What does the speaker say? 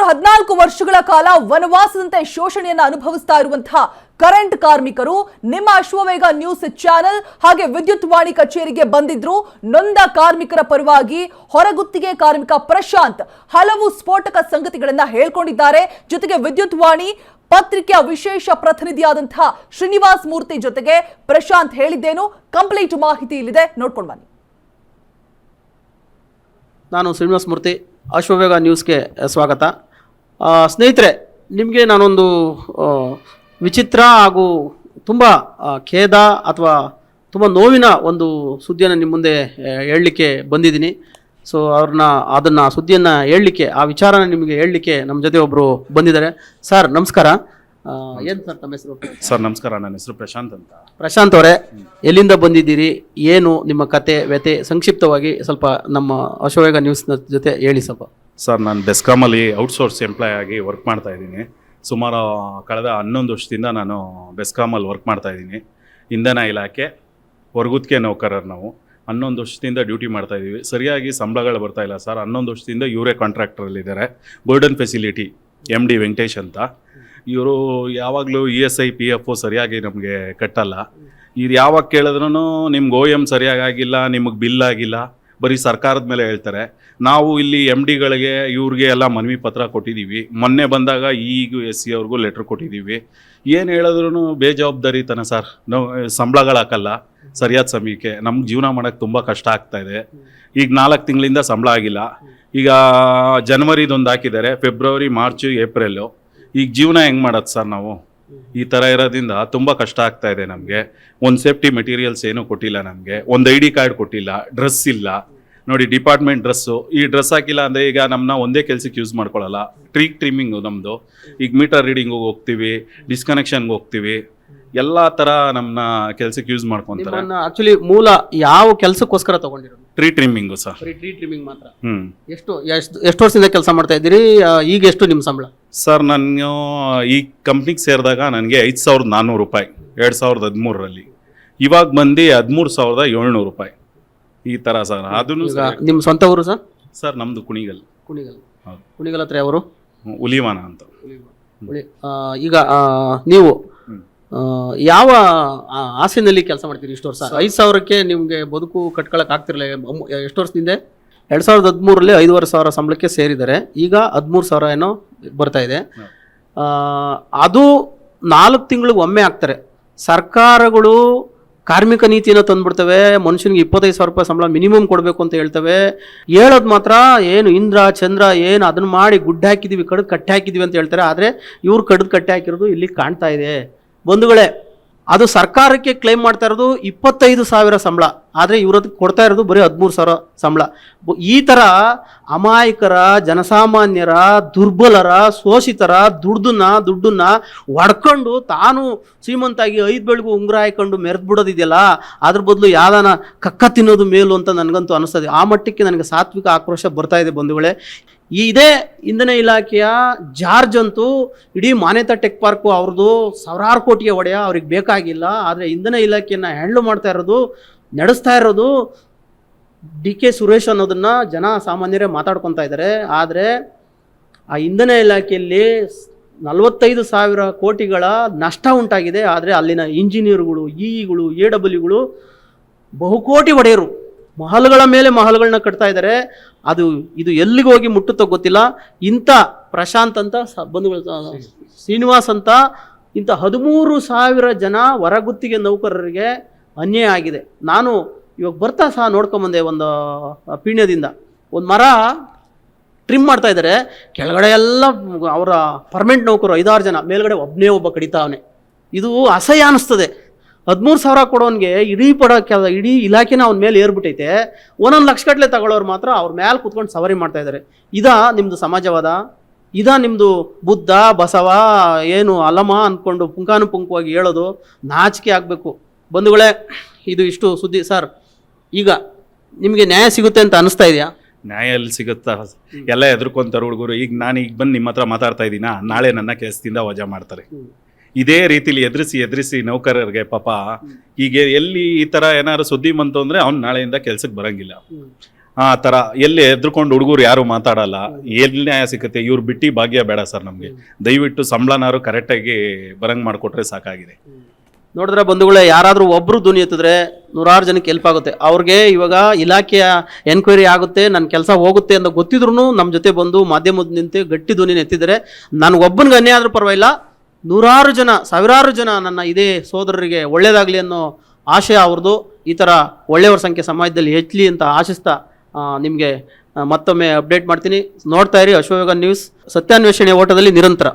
14 ವರ್ಷಗಳ ಕಾಲ ವನವಾಸದಂತೆ ಶೋಷಣೆಯನ್ನು ಅನುಭವಿಸ್ತಾ ಇರುವಂತಹ ಕರೆಂಟ್ ಕಾರ್ಮಿಕರು ನಿಮ್ಮ ಅಶ್ವವೇಗ ನ್ಯೂಸ್ ಚಾನೆಲ್ ಹಾಗೆ ವಿದ್ಯುತ್ ವಾಣಿ ಕಚೇರಿಗೆ ಬಂದಿದ್ರು. ನೊಂದ ಕಾರ್ಮಿಕರ ಪರವಾಗಿ ಹೊರಗುತ್ತಿಗೆ ಕಾರ್ಮಿಕ ಪ್ರಶಾಂತ್ ಹಲವು ಸ್ಫೋಟಕ ಸಂಗತಿಗಳನ್ನ ಹೇಳ್ಕೊಂಡಿದ್ದಾರೆ. ಜೊತೆಗೆ ವಿದ್ಯುತ್ ವಾಣಿ ಪತ್ರಿಕೆಯ ವಿಶೇಷ ಪ್ರತಿನಿಧಿಯಾದಂತಹ ಶ್ರೀನಿವಾಸ್ ಮೂರ್ತಿ ಜೊತೆಗೆ ಪ್ರಶಾಂತ್ ಹೇಳಿದ್ದೇನು ಕಂಪ್ಲೀಟ್ ಮಾಹಿತಿ ಇಲ್ಲಿದೆ, ನೋಡ್ಕೊಂಡು ಬನ್ನಿ. ನಾನು ಶ್ರೀನಿವಾಸ್ ಮೂರ್ತಿ, ಅಶ್ವವೇಗ ನ್ಯೂಸ್ಗೆ ಸ್ವಾಗತ. ಸ್ನೇಹಿತರೆ, ನಿಮಗೆ ನಾನೊಂದು ವಿಚಿತ್ರ ಹಾಗೂ ತುಂಬ ಖೇದ ಅಥವಾ ತುಂಬ ನೋವಿನ ಒಂದು ಸುದ್ದಿಯನ್ನು ನಿಮ್ಮ ಮುಂದೆ ಹೇಳಲಿಕ್ಕೆ ಬಂದಿದ್ದೀನಿ. ಸೊ ಅದನ್ನು ಸುದ್ದಿಯನ್ನು ಹೇಳಲಿಕ್ಕೆ, ಆ ವಿಚಾರನ ನಿಮಗೆ ಹೇಳಲಿಕ್ಕೆ ನಮ್ಮ ಜೊತೆ ಒಬ್ಬರು ಬಂದಿದ್ದಾರೆ. ಸರ್ ನಮಸ್ಕಾರ. ಏನು ಸರ್ ತಮ್ಮ ಹೆಸರು? ಸರ್ ನಮಸ್ಕಾರ, ನನ್ನ ಹೆಸರು ಪ್ರಶಾಂತ್ ಅಂತ. ಪ್ರಶಾಂತ್ ಅವರೇ, ಎಲ್ಲಿಂದ ಬಂದಿದ್ದೀರಿ, ಏನು ನಿಮ್ಮ ಕತೆ ವ್ಯತೆ ಸಂಕ್ಷಿಪ್ತವಾಗಿ ಸ್ವಲ್ಪ ನಮ್ಮ ಅಶ್ವವೇಗ ನ್ಯೂಸ್ನ ಜೊತೆ ಹೇಳಿ ಸ್ವಲ್ಪ. ಸರ್, ನಾನು ಬೆಸ್ಕಾಮಲ್ಲಿ ಔಟ್ಸೋರ್ಸ್ ಎಂಪ್ಲಾಯ್ ಆಗಿ ವರ್ಕ್ ಮಾಡ್ತಾ ಇದ್ದೀನಿ. ಸುಮಾರು ಕಳೆದ 11 ವರ್ಷದಿಂದ ನಾನು ಬೆಸ್ಕಾಮಲ್ಲಿ ವರ್ಕ್ ಮಾಡ್ತಾ ಇದ್ದೀನಿ. ಇಂಧನ ಇಲಾಖೆ ಹೊರಗುತ್ತಿಗೆ ನೌಕರರು ನಾವು 11 ವರ್ಷದಿಂದ ಡ್ಯೂಟಿ ಮಾಡ್ತಾ ಇದ್ದೀವಿ. ಸರಿಯಾಗಿ ಸಂಬಳಗಳು ಬರ್ತಾ ಇಲ್ಲ ಸರ್. 11 ವರ್ಷದಿಂದ ಇವರೇ ಕಾಂಟ್ರಾಕ್ಟ್ರಲ್ಲಿದ್ದಾರೆ. ಗೋಲ್ಡನ್ ಫೆಸಿಲಿಟಿ MD ವೆಂಕಟೇಶ್ ಅಂತ. ಇವರು ಯಾವಾಗಲೂ ESI PF ಸರಿಯಾಗಿ ನಮಗೆ ಕಟ್ಟಲ್ಲ. ಇದು ಯಾವಾಗ ಕೇಳಿದ್ರೂ ನಿಮ್ಗೆ OM ಸರಿಯಾಗಿ ಆಗಿಲ್ಲ, ನಿಮಗೆ ಬಿಲ್ ಆಗಿಲ್ಲ, ಬರೀ ಸರ್ಕಾರದ ಮೇಲೆ ಹೇಳ್ತಾರೆ. ನಾವು ಇಲ್ಲಿ MDಗಳಿಗೆ ಇವ್ರಿಗೆ ಎಲ್ಲ ಮನವಿ ಪತ್ರ ಕೊಟ್ಟಿದ್ದೀವಿ. ಮೊನ್ನೆ ಬಂದಾಗ ಈಗೂ SC ಅವ್ರಿಗೂ ಲೆಟ್ರ್ ಕೊಟ್ಟಿದ್ದೀವಿ. ಏನು ಹೇಳಿದ್ರು ಬೇಜವಾಬ್ದಾರಿತನ ಸರ್. ನಾವು ಸಂಬಳಗಳು ಹಾಕಲ್ಲ ಸರಿಯಾದ ಸಮಯಕ್ಕೆ. ನಮ್ಗೆ ಜೀವನ ಮಾಡೋಕ್ಕೆ ತುಂಬ ಕಷ್ಟ ಆಗ್ತಾಯಿದೆ. ಈಗ 4 ತಿಂಗಳಿಂದ ಸಂಬಳ ಆಗಿಲ್ಲ. ಈಗ ಜನವರಿದೊಂದು ಹಾಕಿದ್ದಾರೆ, ಫೆಬ್ರವರಿ, ಮಾರ್ಚು, ಏಪ್ರಿಲು. ಈಗ ಜೀವನ ಹೆಂಗೆ ಮಾಡೋದು ಸರ್ ನಾವು? ಈ ಥರ ಇರೋದ್ರಿಂದ ತುಂಬ ಕಷ್ಟ ಆಗ್ತಾ ಇದೆ ನಮಗೆ. ಒಂದು ಸೇಫ್ಟಿ ಮೆಟೀರಿಯಲ್ಸ್ ಏನೂ ಕೊಟ್ಟಿಲ್ಲ ನಮಗೆ. ಒಂದು ID ಕಾರ್ಡ್ ಕೊಟ್ಟಿಲ್ಲ, ಡ್ರೆಸ್ ಇಲ್ಲ. ನೋಡಿ, ಡಿಪಾರ್ಟ್ಮೆಂಟ್ ಡ್ರೆಸ್ಸು. ಈ ಡ್ರೆಸ್ ಹಾಕಿಲ್ಲ ಅಂದರೆ ಈಗ ನಮ್ಮನ್ನ ಒಂದೇ ಕೆಲಸಕ್ಕೆ ಯೂಸ್ ಮಾಡ್ಕೊಳ್ಳಲ್ಲ. ಟ್ರಿಮ್ಮಿಂಗು ನಮ್ಮದು. ಈಗ ಮೀಟರ್ ರೀಡಿಂಗಿಗೆ ಹೋಗ್ತೀವಿ, ಡಿಸ್ಕನೆಕ್ಷನ್ಗೆ ಹೋಗ್ತೀವಿ, ಎಲ್ಲ ಥರ ನಮ್ಮನ್ನ ಕೆಲಸಕ್ಕೆ ಯೂಸ್ ಮಾಡ್ಕೊತಾರೆ. ಆಕ್ಚುಲಿ ಮೂಲ ಯಾವ ಕೆಲಸಕ್ಕೋಸ್ಕರ ತಗೊಂಡಿರೋದು? ಟ್ರಿಮ್ಮಿಂಗು ಸರ್. ಟ್ರೀ ಟ್ರಿಮ್ಮಿಂಗ್ ಮಾತ್ರ. ಎಷ್ಟು ವರ್ಷದಿಂದ ಕೆಲಸ ಮಾಡ್ತಾ ಇದ್ದೀರಿ? ಈಗ ಎಷ್ಟು ನಿಮ್ಮ ಸಂಬಳ? ಸರ್, ನಾನು ಈ ಕಂಪ್ನಿಗೆ ಸೇರಿದಾಗ ನನಗೆ 5,400 ರೂಪಾಯಿ 2013ರಲ್ಲಿ. ಇವಾಗ ಬಂದು 13,700 ರೂಪಾಯಿ ಈ ಥರ ಸರ್. ಅದನ್ನು ನಿಮ್ಮ ಸ್ವಂತ ಊರು ಸರ್? ಸರ್, ನಮ್ಮದು ಕುಣಿಗಲ್. ಹೌದು. ಕುಣಿಗಲ್ ಹತ್ರ ಯಾವರು? ಹುಲಿವಾನ ಅಂತ. ಈಗ ನೀವು ಯಾವ ಆಸೆನಲ್ಲಿ ಕೆಲಸ ಮಾಡ್ತೀರಿ ಇಷ್ಟು ವರ್ಷ? 5,000ಕ್ಕೆ ನಿಮಗೆ ಬದುಕು ಕಟ್ಕೊಳಕ್ ಆಗ್ತಿರಲಿಲ್ಲ. ಎಷ್ಟು ವರ್ಷದಿಂದ? 2013ರಲ್ಲಿ 5,500 ಸಂಬಳಕ್ಕೆ ಸೇರಿದ್ದಾರೆ. ಈಗ 13,000 ಏನೋ ಬರ್ತಾ ಇದೆ. ಅದು 4 ತಿಂಗಳಿಗೆ ಒಮ್ಮೆ ಆಗ್ತಾರೆ. ಸರ್ಕಾರಗಳು ಕಾರ್ಮಿಕ ನೀತಿಯನ್ನು ತಂದುಬಿಡ್ತವೆ. ಮನುಷ್ಯನಿಗೆ 25,000 ರೂಪಾಯಿ ಸಂಬಳ ಮಿನಿಮಮ್ ಕೊಡಬೇಕು ಅಂತ ಹೇಳ್ತವೆ. ಹೇಳೋದು ಮಾತ್ರ ಏನು ಇಂದ್ರ ಚಂದ್ರ ಏನು ಅದನ್ನು ಮಾಡಿ ಗುಡ್ಡ ಹಾಕಿದ್ದೀವಿ, ಕಡ್ದು ಕಟ್ಟೆ ಹಾಕಿದ್ದೀವಿ ಅಂತ ಹೇಳ್ತಾರೆ. ಆದರೆ ಇವ್ರು ಕಡ್ದು ಕಟ್ಟೆ ಹಾಕಿರೋದು ಇಲ್ಲಿ ಕಾಣ್ತಾ ಇದೆ ಬಂಧುಗಳೇ. ಅದು ಸರ್ಕಾರಕ್ಕೆ ಕ್ಲೈಮ್ ಮಾಡ್ತಾ ಇರೋದು 25,000 ಸಂಬಳ, ಆದರೆ ಇವ್ರದ್ದು ಕೊಡ್ತಾ ಇರೋದು ಬರೀ 13,000 ಸಂಬಳ. ಈ ಥರ ಅಮಾಯಕರ, ಜನಸಾಮಾನ್ಯರ, ದುರ್ಬಲರ, ಶೋಷಿತರ ದುಡ್ಡನ್ನ ಒಡ್ಕೊಂಡು ತಾನು ಶ್ರೀಮಂತಾಗಿ 5 ಬೆಳಗು ಉಂಗುರ ಹಾಕೊಂಡು ಮೆರೆದು ಬಿಡೋದಿದೆಯಲ್ಲ, ಅದ್ರ ಬದಲು ಯಾವ್ದಾನ ಕಕ್ಕ ತಿನ್ನೋದು ಮೇಲು ಅಂತ ನನಗಂತೂ ಅನಿಸ್ತದೆ. ಆ ಮಟ್ಟಕ್ಕೆ ನನಗೆ ಸಾತ್ವಿಕ ಆಕ್ರೋಶ ಬರ್ತಾ ಇದೆ ಬಂಧುಗಳೇ. ಇದೇ ಇಂಧನ ಇಲಾಖೆಯ ಜಾರ್ಜ್ ಅಂತೂ ಇಡೀ ಮಾನ್ಯತಾ ಟೆಕ್ ಪಾರ್ಕು ಅವ್ರದ್ದು ಸಾವಿರಾರು ಕೋಟಿಗೆ ಒಡೆಯ, ಅವ್ರಿಗೆ ಬೇಕಾಗಿಲ್ಲ. ಆದರೆ ಇಂಧನ ಇಲಾಖೆಯನ್ನು ಹ್ಯಾಂಡ್ಲ್ ಮಾಡ್ತಾ ಇರೋದು, ನಡೆಸ್ತಾ ಇರೋದು DK ಸುರೇಶ್ ಅನ್ನೋದನ್ನು ಜನ ಸಾಮಾನ್ಯರೇ ಮಾತಾಡ್ಕೊತಾ ಇದ್ದಾರೆ. ಆದರೆ ಆ ಇಂಧನ ಇಲಾಖೆಯಲ್ಲಿ 45,000 ಕೋಟಿಗಳ ನಷ್ಟ ಉಂಟಾಗಿದೆ. ಆದರೆ ಅಲ್ಲಿನ ಇಂಜಿನಿಯರ್ಗಳು, EEಗಳು, AWಗಳು ಬಹುಕೋಟಿ ಒಡೆಯರು ಮಹಲ್ಗಳ ಮೇಲೆ ಮಹಲ್ಗಳನ್ನ ಕಟ್ತಾ ಇದ್ದಾರೆ. ಇದು ಎಲ್ಲಿಗೆ ಹೋಗಿ ಮುಟ್ಟುತ್ತೋ ಗೊತ್ತಿಲ್ಲ. ಇಂಥ ಪ್ರಶಾಂತ್ ಅಂತ ಬಂಧುಗಳು, ಶ್ರೀನಿವಾಸ್ ಅಂತ ಇಂಥ 13,000 ಜನ ಹೊರಗುತ್ತಿಗೆ ನೌಕರರಿಗೆ ಅನ್ಯಾಯ ಆಗಿದೆ. ನಾನು ಇವಾಗ ಬರ್ತಾ ಸಹ ನೋಡ್ಕೊಂಬಂದೆ. ಒಂದು ಪೀಣ್ಯದಿಂದ ಒಂದು ಮರ ಟ್ರಿಮ್ ಮಾಡ್ತಾ ಇದ್ದಾರೆ. ಕೆಳಗಡೆ ಎಲ್ಲ ಅವರ ಪರ್ಮನೆಂಟ್ ನೌಕರು 5-6 ಜನ, ಮೇಲ್ಗಡೆ ಒಬ್ಬ ಕಡಿತಾವನೆ. ಇದು ಅಸಹ್ಯ ಅನ್ನಿಸ್ತದೆ. 13,000 ಕೊಡೋನ್ಗೆ ಇಡೀ ಇಲಾಖೆನ ಅವ್ನ ಮೇಲೆ ಏರ್ಬಿಟ್ಟೈತೆ. 1 ಲಕ್ಷ ಗಟ್ಟಲೆ ತಗೊಳ್ಳೋರು ಮಾತ್ರ ಅವ್ರ ಮೇಲೆ ಕೂತ್ಕೊಂಡು ಸವಾರಿ ಮಾಡ್ತಾ ಇದ್ದಾರೆ. ಇದಾ ನಿಮ್ಮದು ಸಮಾಜವಾದ? ಇದಾ ನಿಮ್ಮದು ಬುದ್ಧ ಬಸವ ಏನು ಅಲಮ ಅಂದ್ಕೊಂಡು ಪುಂಖಾನುಪುಂಖವಾಗಿ ಹೇಳೋದು? ನಾಚಿಕೆ ಆಗಬೇಕು ಬಂಧುಗಳೇ. ಇದು ಇಷ್ಟು ಸುದ್ದಿ ಸರ್. ಈಗ ನಿಮಗೆ ನ್ಯಾಯ ಸಿಗುತ್ತೆ ಅಂತ ಅನಿಸ್ತಾ ಇದೆಯಾ? ನ್ಯಾಯ ಎಲ್ಲಿ ಸಿಗುತ್ತಾ? ಎಲ್ಲ ಎದುರ್ಕೊಂತಾರೆ ಹುಡುಗರು. ಈಗ ನಾನು ಬಂದು ನಿಮ್ಮ ಹತ್ರ ಮಾತಾಡ್ತಾ ಇದ್ದೀನ, ನಾಳೆ ನನ್ನ ಕೆಲಸದಿಂದ ವಜಾ ಮಾಡ್ತಾರೆ. ಇದೇ ರೀತಿಲಿ ಎದುರಿಸಿ ನೌಕರರಿಗೆ ಪಾಪ ಈಗ ಎಲ್ಲಿ ಈ ಥರ ಏನಾದ್ರು ಸುದ್ದಿ ಬಂತು ಅಂದರೆ ಅವ್ನು ನಾಳೆಯಿಂದ ಕೆಲ್ಸಕ್ಕೆ ಬರೋಂಗಿಲ್ಲ. ಆ ಥರ ಎಲ್ಲಿ ಎದ್ರುಕೊಂಡು ಹುಡುಗರು ಯಾರು ಮಾತಾಡಲ್ಲ, ಎಲ್ಲಿ ನ್ಯಾಯ ಸಿಗುತ್ತೆ, ಇವ್ರು ಬಿಟ್ಟು ಭಾಗ್ಯ ಬೇಡ ಸರ್ ನಮಗೆ. ದಯವಿಟ್ಟು ಸಂಬಳನಾರು ಕರೆಕ್ಟಾಗಿ ಬರಂಗ್ ಮಾಡಿಕೊಟ್ರೆ ಸಾಕಾಗಿದೆ. ನೋಡಿದ್ರೆ ಬಂಧುಗಳೇ, ಯಾರಾದರೂ ಒಬ್ಬರು ಧ್ವನಿ ಎತ್ತಿದ್ರೆ ನೂರಾರು ಜನಕ್ಕೆ ಹೆಲ್ಪ್ ಆಗುತ್ತೆ. ಅವ್ರಿಗೆ ಇವಾಗ ಇಲಾಖೆಯ ಎನ್ಕ್ವೈರಿ ಆಗುತ್ತೆ, ನನ್ನ ಕೆಲಸ ಹೋಗುತ್ತೆ ಅಂತ ಗೊತ್ತಿದ್ರು ನಮ್ಮ ಜೊತೆ ಬಂದು ಮಾಧ್ಯಮದ ನಿಂತು ಗಟ್ಟಿ ಧ್ವನಿನ ಎತ್ತಿದರೆ ನನಗೊಬ್ಬನಿಗೆ ಅನ್ಯಾಯ ಆದರೂ ಪರವಾಗಿಲ್ಲ, ನೂರಾರು ಜನ ಸಾವಿರಾರು ಜನ ನನ್ನ ಇದೇ ಸೋದರರಿಗೆ ಒಳ್ಳೇದಾಗಲಿ ಅನ್ನೋ ಆಶಯ ಅವ್ರದ್ದು. ಈ ಥರ ಒಳ್ಳೆಯವರ ಸಂಖ್ಯೆ ಸಮಾಜದಲ್ಲಿ ಹೆಚ್ಚಲಿ ಅಂತ ಆಶಿಸ್ತಾ ನಿಮಗೆ ಮತ್ತೊಮ್ಮೆ ಅಪ್ಡೇಟ್ ಮಾಡ್ತೀನಿ. ನೋಡ್ತಾ ಇರಿ ಅಶ್ವವೇಗ ನ್ಯೂಸ್, ಸತ್ಯಾನ್ವೇಷಣೆ ಓಟದಲ್ಲಿ ನಿರಂತರ.